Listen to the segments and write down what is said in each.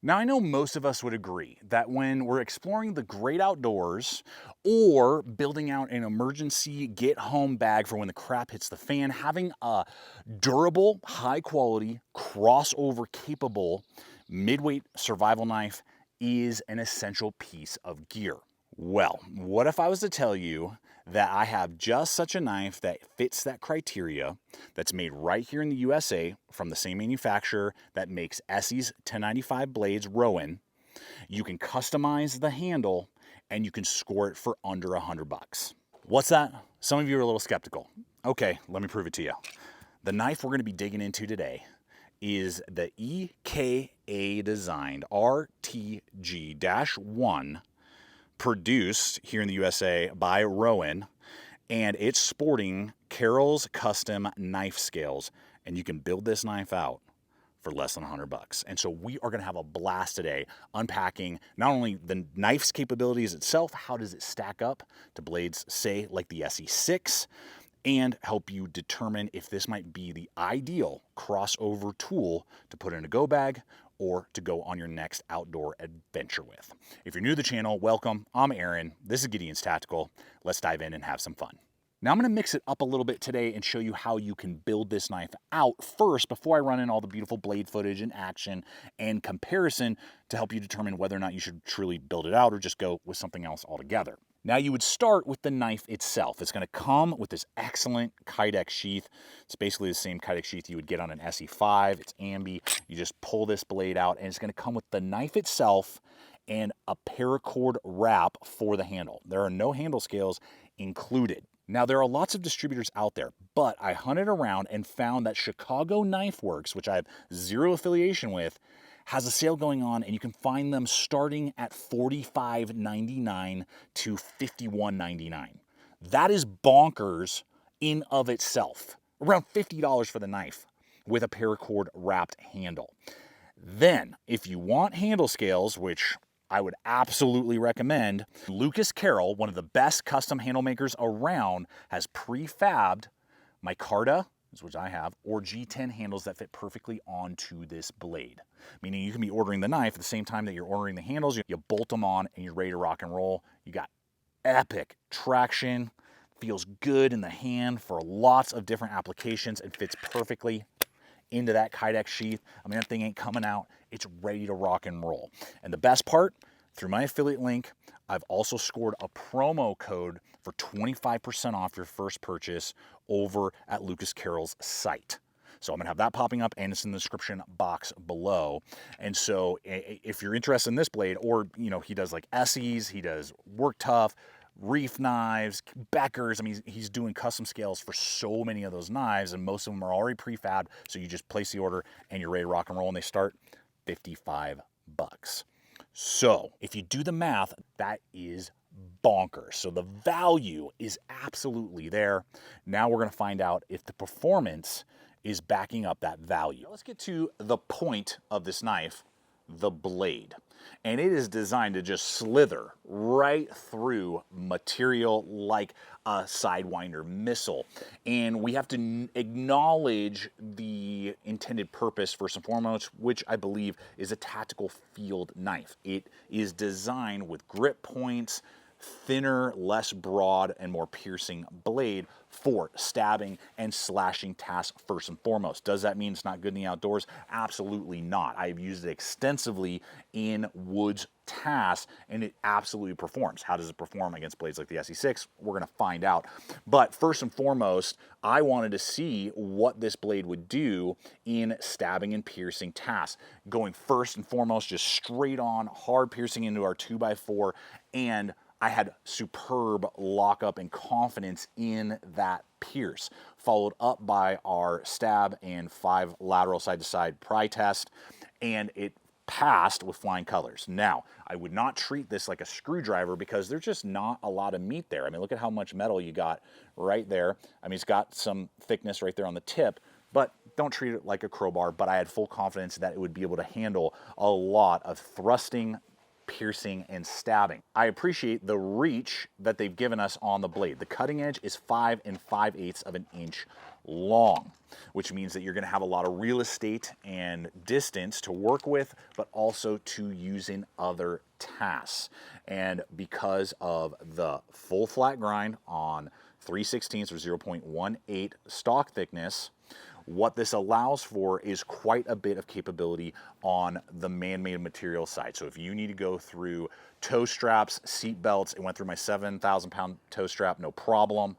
Now, I know most of us would agree that when we're exploring the great outdoors or building out an emergency get-home bag for when the crap hits the fan, having a durable, high-quality, crossover-capable, mid-weight survival knife is an essential piece of gear. Well, what if I was to tell you that I have just such a knife that fits that criteria, that's made right here in the USA from the same manufacturer that makes ESEE's 1095 blades, Rowan. You can customize the handle and you can score it for under $100. What's that? Some of you are a little skeptical. Okay, let me prove it to you. The knife we're going to be digging into today is the EKA designed RTG-1, produced here in the USA by Rowan, and it's sporting CARROLL'S custom knife scales, and you can build this knife out for less than $100. And so we are going to have a blast today unpacking not only the knife's capabilities itself, how does it stack up to blades, say, like the SE6, and help you determine if this might be the ideal crossover tool to put in a go bag or to go on your next outdoor adventure with. If you're new to the channel, welcome. I'm Aaron. This is Gideonstactical. Let's dive in and have some fun. Now I'm going to mix it up a little bit today and show you how you can build this knife out first before I run in all the beautiful blade footage and action and comparison to help you determine whether or not you should truly build it out or just go with something else altogether. Now you would start with the knife itself. It's going to come with this excellent Kydex sheath. It's basically the same Kydex sheath you would get on an SE5. It's ambi. You just pull this blade out and it's going to come with the knife itself and a paracord wrap for the handle. There are no handle scales included. Now there are lots of distributors out there, but I hunted around and found that Chicago Knife Works, which I have zero affiliation with, has a sale going on, and you can find them starting at $45.99 to $51.99. That is bonkers in of itself. Around $50 for the knife with a paracord wrapped handle. Then, if you want handle scales, which I would absolutely recommend, Lucas Carroll, one of the best custom handle makers around, has prefabbed micarta, which I have, or G10 handles that fit perfectly onto this blade. Meaning you can be ordering the knife at the same time that you're ordering the handles. You bolt them on and you're ready to rock and roll. You got epic traction, feels good in the hand for lots of different applications and fits perfectly into that Kydex sheath. I mean, that thing ain't coming out. It's ready to rock and roll. And the best part, through my affiliate link, I've also scored a promo code for 25% off your first purchase over at Lucas Carroll's site. So I'm gonna have that popping up and it's in the description box below. And so if you're interested in this blade, or he does like ESEEs, he does Work Tough, reef knives, Beckers. I mean, he's doing custom scales for so many of those knives, and most of them are already prefabbed. So you just place the order and you're ready to rock and roll, and they start $55. So if you do the math, that is bonkers. So the value is absolutely there. Now we're going to find out if the performance is backing up that value. Now let's get to the point of this knife, the blade. And it is designed to just slither right through material like a Sidewinder missile. And we have to acknowledge the intended purpose first and foremost, which I believe is a tactical field knife. It is designed with grip points, thinner, less broad, and more piercing blade for stabbing and slashing tasks first and foremost. Does that mean it's not good in the outdoors? Absolutely not. I've used it extensively in woods tasks, and it absolutely performs. How does it perform against blades like the SE6? We're going to find out. But first and foremost, I wanted to see what this blade would do in stabbing and piercing tasks. Going first and foremost, just straight on, hard piercing into our 2x4, and I had superb lockup and confidence in that pierce, followed up by our stab and 5 lateral side-to-side pry test, and it passed with flying colors. Now, I would not treat this like a screwdriver because there's just not a lot of meat there. I mean, look at how much metal you got right there. I mean, it's got some thickness right there on the tip, but don't treat it like a crowbar. But I had full confidence that it would be able to handle a lot of thrusting, piercing, and stabbing. I appreciate the reach that they've given us on the blade. The cutting edge is 5 5/8 of an inch long, which means that you're going to have a lot of real estate and distance to work with, but also to use in other tasks. And because of the full flat grind on 3/16 or 0.18 stock thickness, what this allows for is quite a bit of capability on the man-made material side. So if you need to go through tow straps, seat belts, it went through my 7,000-pound tow strap, no problem.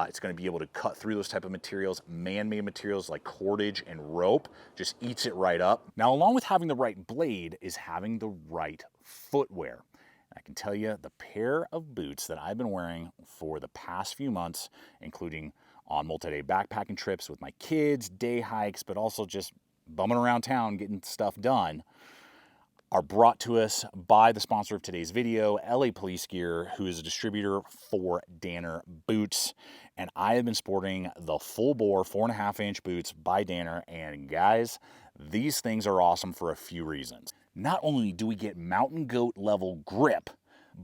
It's going to be able to cut through those type of materials. Man-made materials like cordage and rope just eats it right up. Now, along with having the right blade is having the right footwear. I can tell you the pair of boots that I've been wearing for the past few months, including on multi-day backpacking trips with my kids, day hikes, but also just bumming around town getting stuff done, are brought to us by the sponsor of today's video, LA Police Gear, who is a distributor for Danner boots. And I have been sporting the FULLBORE 4.5-inch boots by Danner. And guys, these things are awesome for a few reasons. Not only do we get mountain goat level grip,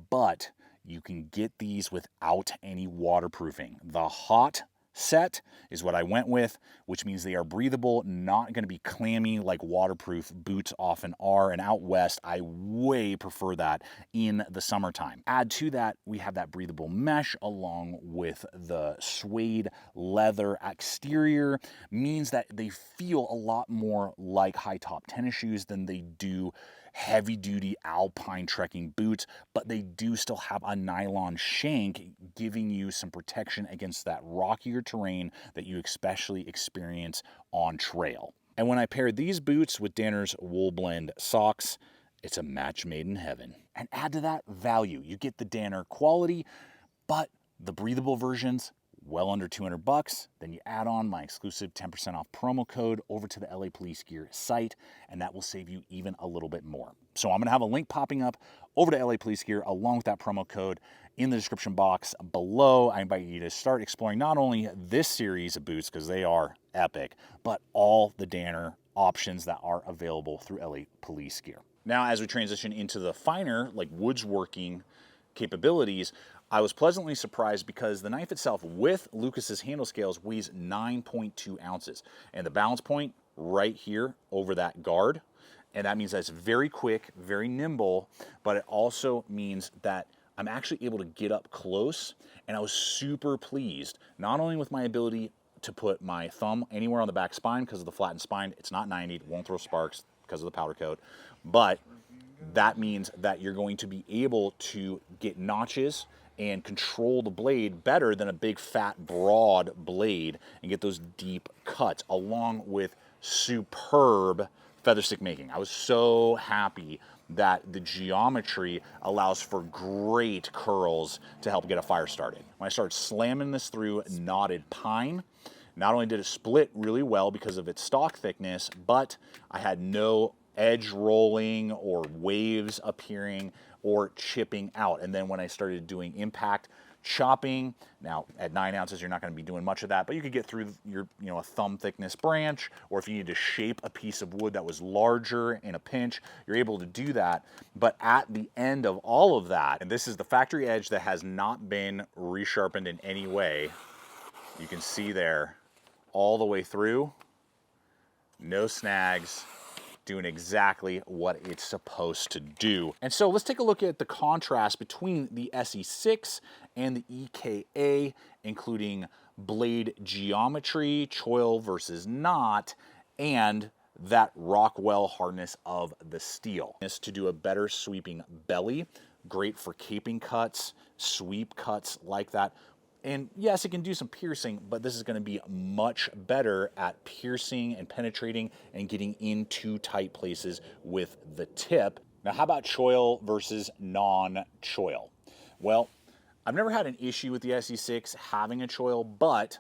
but you can get these without any waterproofing. The hot set is what I went with, which means they are breathable, not going to be clammy like waterproof boots often are. And out west, I way prefer that in the summertime. Add to that, we have that breathable mesh along with the suede leather exterior, means that they feel a lot more like high top tennis shoes than they do heavy duty alpine trekking boots, but they do still have a nylon shank, giving you some protection against that rockier terrain that you especially experience on trail. And when I paired these boots with Danner's wool blend socks, it's a match made in heaven. And add to that value. You get the Danner quality, but the breathable versions, well under $200. Then you add on my exclusive 10% off promo code over to the LA Police Gear site, and that will save you even a little bit more. So I'm going to have a link popping up over to LA Police Gear along with that promo code in the description box below. I invite you to start exploring not only this series of boots, because they are epic, but all the Danner options that are available through LA Police Gear. Now, as we transition into the finer, like woodsworking capabilities, I was pleasantly surprised because the knife itself with Lucas's handle scales weighs 9.2 ounces. And the balance point right here over that guard. And that means that it's very quick, very nimble, but it also means that I'm actually able to get up close. And I was super pleased, not only with my ability to put my thumb anywhere on the back spine because of the flattened spine, it's not 90, it won't throw sparks because of the powder coat, but that means that you're going to be able to get notches and control the blade better than a big fat broad blade and get those deep cuts, along with superb feather stick making. I was so happy that the geometry allows for great curls to help get a fire started. When I started slamming this through knotted pine, not only did it split really well because of its stock thickness, but I had no edge rolling or waves appearing or chipping out. And then when I started doing impact chopping, now at 9 ounces, you're not going to be doing much of that, but you could get through your, a thumb thickness branch, or if you need to shape a piece of wood that was larger in a pinch, you're able to do that. But at the end of all of that, and this is the factory edge that has not been resharpened in any way, you can see there all the way through, no snags, doing exactly what it's supposed to do. And so let's take a look at the contrast between the SE6 and the EKA, including blade geometry, choil versus knot, and that Rockwell hardness of the steel. This to do a better sweeping belly, great for caping cuts, sweep cuts like that. And yes, it can do some piercing, but this is going to be much better at piercing and penetrating and getting into tight places with the tip. Now, how about choil versus non-choil? Well, I've never had an issue with the SE6 having a choil, but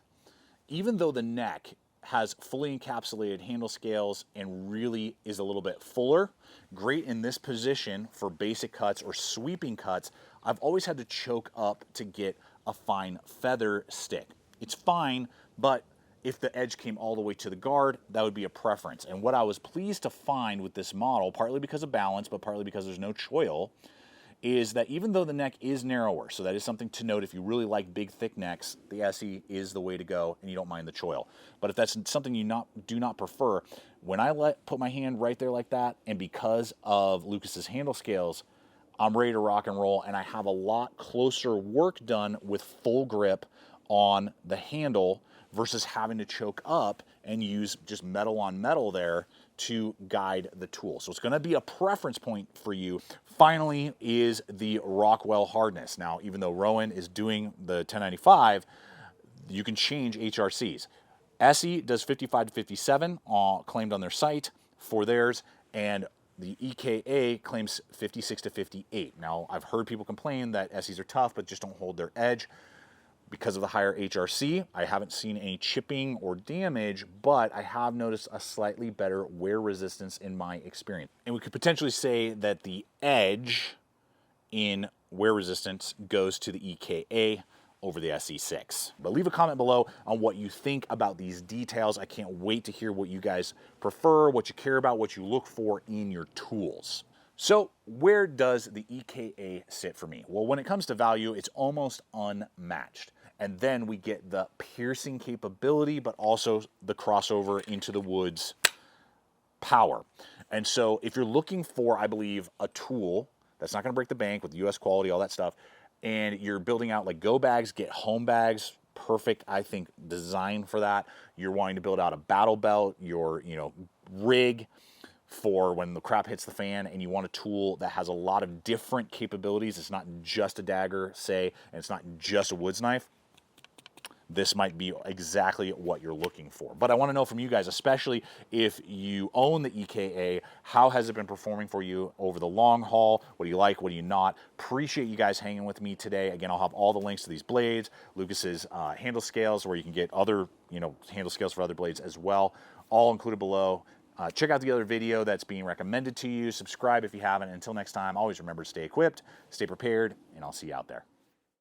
even though the neck has fully encapsulated handle scales and really is a little bit fuller, great in this position for basic cuts or sweeping cuts, I've always had to choke up to get a fine feather stick. It's fine, but if the edge came all the way to the guard, that would be a preference. And what I was pleased to find with this model, partly because of balance, but partly because there's no choil, is that even though the neck is narrower, so that is something to note if you really like big, thick necks, the ESEE is the way to go and you don't mind the choil. But if that's something you do not prefer, when I put my hand right there like that, and because of Lucas's handle scales, I'm ready to rock and roll, and I have a lot closer work done with full grip on the handle versus having to choke up and use just metal on metal there to guide the tool. So it's going to be a preference point for you. Finally is the Rockwell hardness. Now, even though Rowan is doing the 1095, you can change HRCs. ESEE does 55 to 57 claimed on their site for theirs, and the EKA claims 56 to 58. Now, I've heard people complain that ESEEs are tough, but just don't hold their edge. Because of the higher HRC, I haven't seen any chipping or damage, but I have noticed a slightly better wear resistance in my experience. And we could potentially say that the edge in wear resistance goes to the EKA over the SE6. But leave a comment below on what you think about these details. I can't wait to hear what you guys prefer, what you care about, what you look for in your tools. So where does the EKA sit for me? Well, when it comes to value, it's almost unmatched. And then we get the piercing capability, but also the crossover into the woods power. And so if you're looking for, I believe, a tool that's not going to break the bank with US quality, all that stuff, and you're building out like go bags, get home bags, perfect, I think, design for that. You're wanting to build out a battle belt, your rig for when the crap hits the fan, and you want a tool that has a lot of different capabilities. It's not just a dagger, say, and it's not just a woods knife. This might be exactly what you're looking for. But I want to know from you guys, especially if you own the EKA, how has it been performing for you over the long haul? What do you like? What do you not? Appreciate you guys hanging with me today. Again, I'll have all the links to these blades, Lucas's handle scales, where you can get other handle scales for other blades as well, all included below. Check out the other video that's being recommended to you. Subscribe if you haven't. Until next time, always remember to stay equipped, stay prepared, and I'll see you out there.